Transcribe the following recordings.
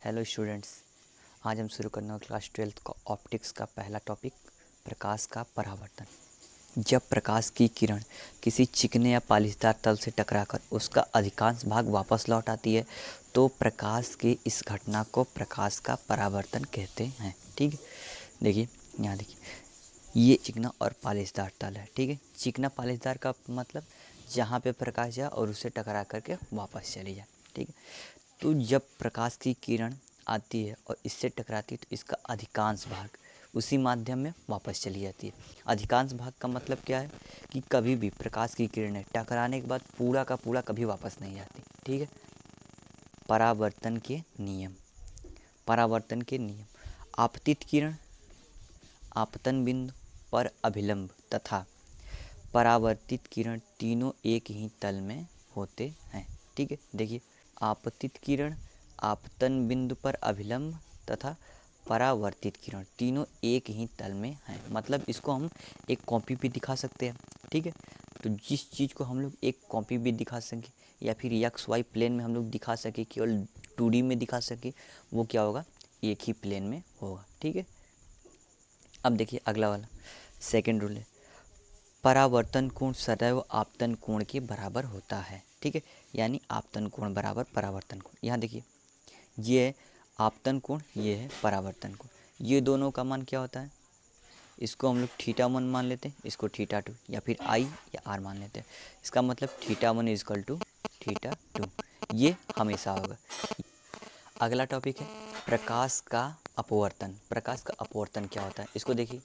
Hello students, आज हम शुरू करने वाले क्लास 12th का ऑप्टिक्स का पहला टॉपिक प्रकाश का परावर्तन। जब प्रकाश की किरण किसी चिकने या पालिशदार तल से टकराकर उसका अधिकांश भाग वापस लौट आती है तो प्रकाश की इस घटना को प्रकाश का परावर्तन कहते हैं। ठीक है, देखिए यहाँ देखिए, ये चिकना और पालिशदार तल है। ठीक है, चिकना पालिशदार का मतलब जहाँ पे प्रकाश जाए और उससे टकरा करके वापस चली जाए। ठीक है, तो जब प्रकाश की किरण आती है और इससे टकराती है तो इसका अधिकांश भाग उसी माध्यम में वापस चली जाती है। अधिकांश भाग का मतलब क्या है कि कभी भी प्रकाश की किरणें टकराने के बाद पूरा का पूरा कभी वापस नहीं आती। ठीक है, परावर्तन के नियम। परावर्तन के नियम, आपतित किरण आपतन बिंदु पर अभिलंब तथा परावर्तित किरण तीनों एक ही तल में होते हैं। ठीक है, देखिए, आपतित किरण आपतन बिंदु पर अभिलंब तथा परावर्तित किरण तीनों एक ही तल में हैं। मतलब इसको हम एक कॉपी पे दिखा सकते हैं। ठीक है, तो जिस चीज़ को हम लोग एक कॉपी पे दिखा सकें या फिर एक्स वाई प्लेन में हम लोग दिखा सके, केवल 2D में दिखा सके, वो क्या होगा, एक ही प्लेन में होगा। ठीक है, अब देखिए अगला वाला सेकेंड रूल है, परावर्तन कोण सदैव आपतन कोण के बराबर होता है। ठीक है, यानी आपतन कोण बराबर परावर्तन कोण। यहाँ देखिए, ये है आपतन कोण, ये है परावर्तन कोण। ये दोनों का मान क्या होता है, इसको हम लोग θ1 मान लेते हैं, इसको θ2 या फिर I या R मान लेते हैं। इसका मतलब θ1 इजकल टू θ2, ये हमेशा होगा। अगला टॉपिक है प्रकाश का अपवर्तन। प्रकाश का अपवर्तन क्या होता है, इसको देखिए,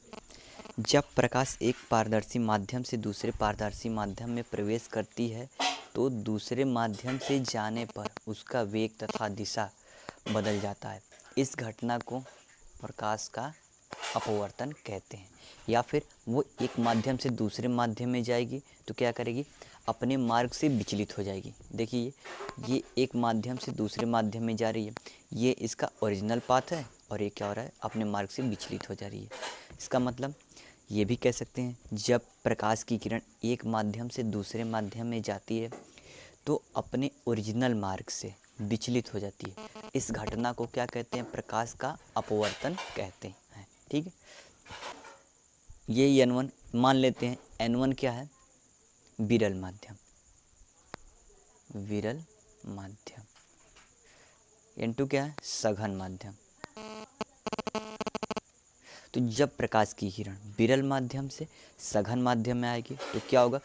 जब प्रकाश एक पारदर्शी माध्यम से दूसरे पारदर्शी माध्यम में प्रवेश करती है तो दूसरे माध्यम से जाने पर उसका वेग तथा दिशा बदल जाता है। इस घटना को प्रकाश का अपवर्तन कहते हैं। या फिर वो एक माध्यम से दूसरे माध्यम में जाएगी तो क्या करेगी, अपने मार्ग से विचलित हो जाएगी। देखिए, ये एक माध्यम से दूसरे माध्यम में जा रही है, ये इसका ओरिजिनल पाथ है और ये क्या हो रहा है, अपने मार्ग से विचलित हो जा रही है। इसका मतलब ये भी कह सकते हैं, जब प्रकाश की किरण एक माध्यम से दूसरे माध्यम में जाती है तो अपने ओरिजिनल मार्ग से विचलित हो जाती है। इस घटना को क्या कहते हैं, प्रकाश का अपवर्तन कहते हैं। ठीक है, ये N1 मान लेते हैं। N1 क्या है, विरल माध्यम, विरल माध्यम। N2 क्या है, सघन माध्यम। तो जब प्रकाश की किरण विरल माध्यम से सघन माध्यम में आएगी तो क्या होगा,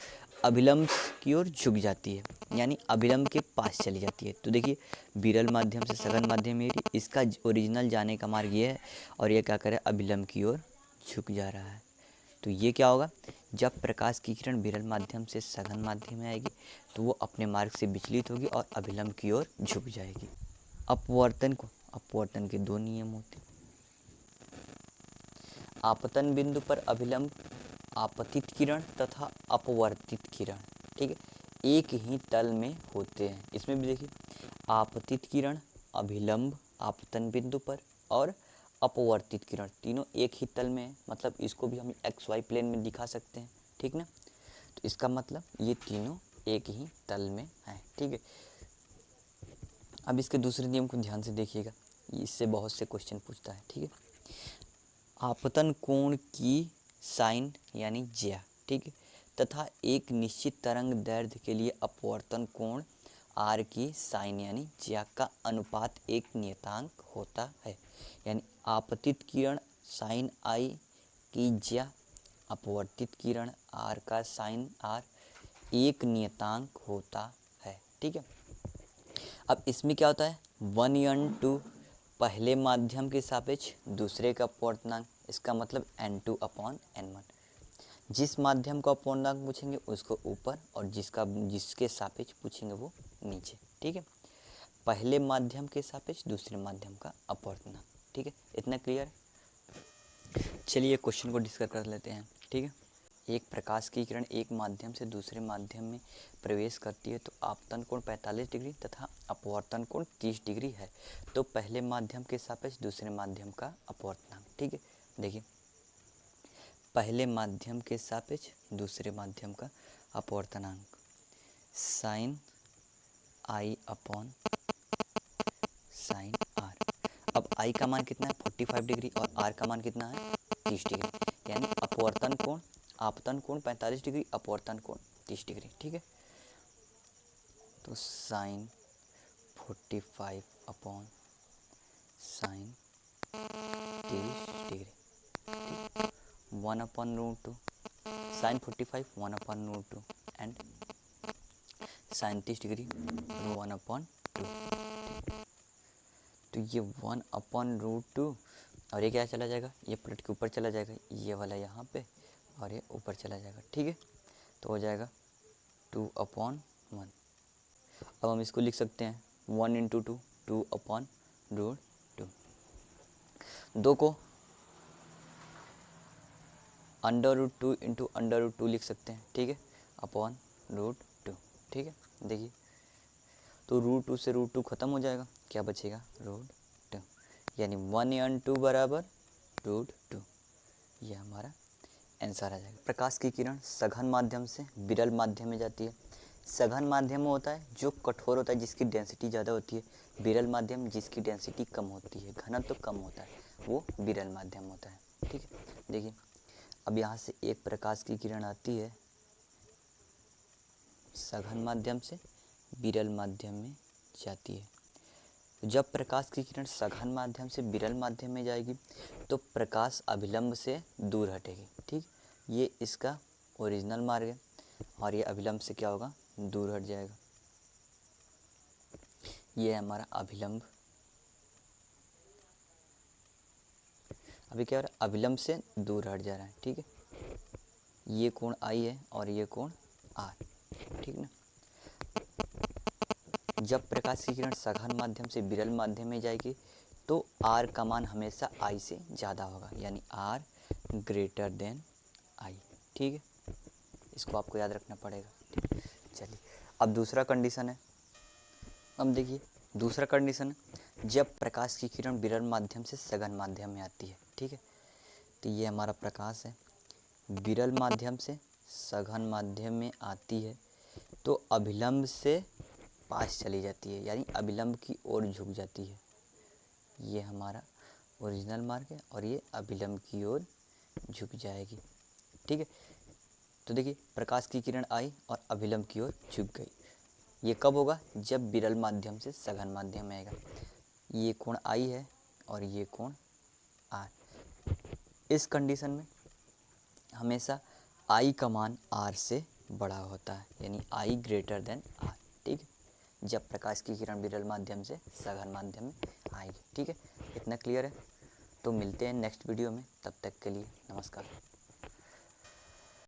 अभिलंब की ओर झुक जाती है, यानी अभिलंब के पास चली जाती है। तो देखिए, विरल माध्यम से सघन माध्यम में इसका ओरिजिनल जाने का मार्ग ये है और ये क्या करे, अभिलंब की ओर झुक जा रहा है। तो ये क्या होगा, जब प्रकाश की किरण विरल माध्यम से सघन माध्यम में आएगी तो वो अपने मार्ग से विचलित होगी और अभिलंब की ओर झुक जाएगी। अपवर्तन के दो नियम होते हैं। आपतन बिंदु पर अभिलंब आपतित किरण तथा अपवर्तित किरण, ठीक है, एक ही तल में होते हैं। इसमें भी देखिए, आपतित किरण अभिलंब आपतन बिंदु पर और अपवर्तित किरण तीनों एक ही तल में है। मतलब इसको भी हम एक्स वाई प्लेन में दिखा सकते हैं। ठीक ना, तो इसका मतलब ये तीनों एक ही तल में है। ठीक है, अब इसके दूसरे नियम को ध्यान से देखिएगा, इससे बहुत से क्वेश्चन पूछता है। ठीक है, आपतन कोण की साइन यानी ज्या, ठीक है, तथा एक निश्चित तरंग दैर्ध्य के लिए अपवर्तन कोण आर की साइन यानी ज्या का अनुपात एक नियतांक होता है। यानी आपतित किरण साइन आई की ज्या, अपवर्तित किरण आर का साइन आर एक नियतांक होता है। ठीक है, अब इसमें क्या होता है, 1n2 पहले माध्यम के सापेक्ष दूसरे का अपवर्तनांक, इसका मतलब n2/n1। जिस माध्यम का अपवर्तनांक पूछेंगे उसको ऊपर और जिसके सापेक्ष पूछेंगे वो नीचे। ठीक है, पहले माध्यम के सापेक्ष दूसरे माध्यम का अपवर्तनांक। ठीक है, इतना क्लियर है। चलिए क्वेश्चन को डिस्कस कर लेते हैं। ठीक है, एक प्रकाश की किरण एक माध्यम से दूसरे माध्यम में प्रवेश करती है तो आपतन कोण 45 डिग्री तथा अपवर्तन कोण 30 डिग्री है। तो पहले माध्यम के सापेक्ष दूसरे माध्यम का अपवर्तनांक। ठीक है, देखिए, पहले माध्यम के सापेक्ष दूसरे माध्यम का अपवर्तनांक sine i upon sine r. I का मान कितना है 45 डिग्री और आर का मान कितना है 30 डिग्री, यानी अपवर्तन कोण, आपतन कोण 45 डिग्री, अपवर्तन कोण 30 डिग्री। ठीक है, तो sine 45 upon sine 30 degree, 1/√2 sine 45 1/√2 and sine 30 degree 1/2। तो ये 1/√2 और ये क्या चला जाएगा, ये प्लेट के ऊपर चला जाएगा, ये वाला यहाँ पे और ये ऊपर चला जाएगा। ठीक है, तो हो जाएगा 2/1। अब हम इसको लिख सकते हैं 1 × 2 2/√2। 2 को √2 × √2 लिख सकते हैं। ठीक है, अपॉन √2। ठीक है, देखिए तो √2 से √2 खत्म हो जाएगा, क्या बचेगा √2, यानी 1/2 बराबर √2। ये हमारा आंसर आ जाएगा। प्रकाश की किरण सघन माध्यम से विरल माध्यम में जाती है। सघन माध्यम में होता है जो कठोर होता है, जिसकी डेंसिटी ज़्यादा होती है। विरल माध्यम जिसकी डेंसिटी कम होती है, घनत्व तो कम होता है, वो विरल माध्यम होता है। ठीक है, देखिए अब यहाँ से एक प्रकाश की किरण आती है सघन माध्यम से विरल माध्यम में जाती है। जब प्रकाश की किरण सघन माध्यम से विरल माध्यम में जाएगी तो प्रकाश अभिलंब से दूर हटेगी। ठीक, ये इसका ओरिजिनल मार्ग है और ये अभिलंब से क्या होगा, दूर हट जाएगा। ये है हमारा अभिलंब। अभी क्या हो रहा है, अभिलंब से दूर हट जा रहा है। ठीक है, ये कोण आई है और ये कोण आर। ठीक ना, जब प्रकाश की किरण सघन माध्यम से विरल माध्यम में जाएगी तो आर का मान हमेशा आई से ज़्यादा होगा, यानी आर ग्रेटर देन आई। ठीक है, इसको आपको याद रखना पड़ेगा। ठीक, चलिए अब दूसरा कंडीशन है। अब देखिए दूसरा कंडीशन है जब प्रकाश की किरण विरल माध्यम से सघन माध्यम में आती है। ठीक है, तो ये हमारा प्रकाश है, विरल माध्यम से सघन माध्यम में आती है तो अभिलंब से पास चली जाती है, यानी अभिलंब की ओर झुक जाती है। ये हमारा ओरिजिनल मार्ग है और ये अभिलंब की ओर झुक जाएगी। ठीक है, तो देखिए प्रकाश की किरण आई और अभिलंब की ओर झुक गई। ये कब होगा, जब विरल माध्यम से सघन माध्यम में आएगा। ये कोण आई है और ये कोण आर। इस कंडीशन में हमेशा आई का मान आर से बड़ा होता है, यानी आई ग्रेटर देन आर। ठीक है, जब प्रकाश की किरण विरल माध्यम से सघन माध्यम में आएगी। ठीक है, इतना क्लियर है। तो मिलते हैं नेक्स्ट वीडियो में, तब तक के लिए नमस्कार।